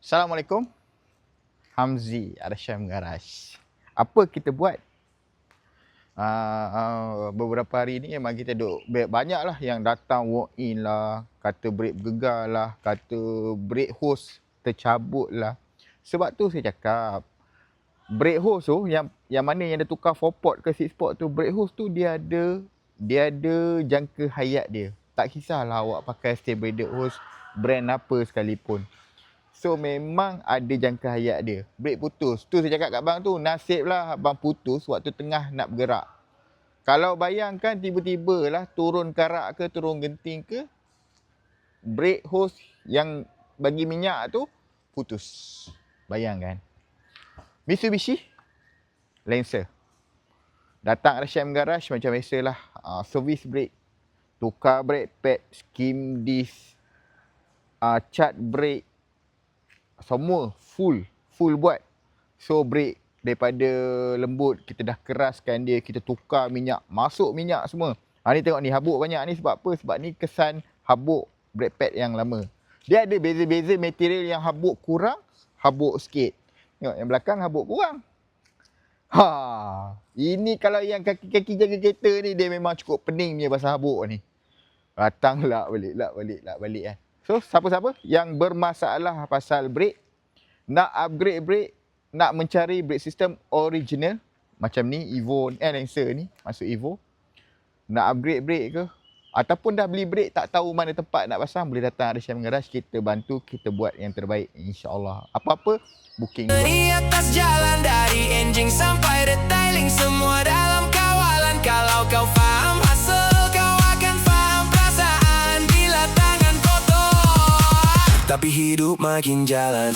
Assalamualaikum. Hamzi Arsyam Garage. Apa kita buat? Beberapa hari ni memang kita duk banyak lah yang datang walk in lah, kata brake bergegar lah, kata brake hose tercabut lah. Sebab tu saya cakap, brake hose tu yang mana yang dia tukar 4 port ke 6 port tu, brake hose tu dia ada jangka hayat dia. Tak kisahlah awak pakai stable hose brand apa sekalipun. So memang ada jangka hayat dia. Brake putus. Tu saya cakap kat abang tu, nasib lah abang putus waktu tengah nak bergerak. Kalau bayangkan tiba-tiba lah turun karak ke, turun genting ke, brake hose yang bagi minyak tu putus. Bayangkan. Mitsubishi Lancer. Datang Arsyam Garage macam biasalah. Service brake. Tukar brake pad, skim disc, cat brake. Semua full buat. So brake daripada lembut, kita dah keraskan dia, kita tukar minyak, masuk minyak semua. Ni tengok ni habuk banyak ni sebab apa? Sebab ni kesan habuk brake pad yang lama. Dia ada beza-beza material yang habuk kurang, habuk sikit. Tengok yang belakang habuk kurang. Ini kalau yang kaki-kaki jaga kereta ni dia memang cukup pening punya pasal habuk ni. Datang balik kan. So, siapa-siapa yang bermasalah pasal brake, nak upgrade brake, nak mencari brake system original, macam ni, Evo, Lancer ni, masuk Evo, nak upgrade brake ke, ataupun dah beli brake, tak tahu mana tempat nak pasang, boleh datang Arsyam Garage, kita bantu, kita buat yang terbaik, insyaAllah. Apa-apa, booking. Di atas jalan, dari enjin sampai detailing, semua dalam kawalan. Kalau kau faham hasil, kau akan faham perasaan bila tangan kotor. Tapi hidup makin jalan.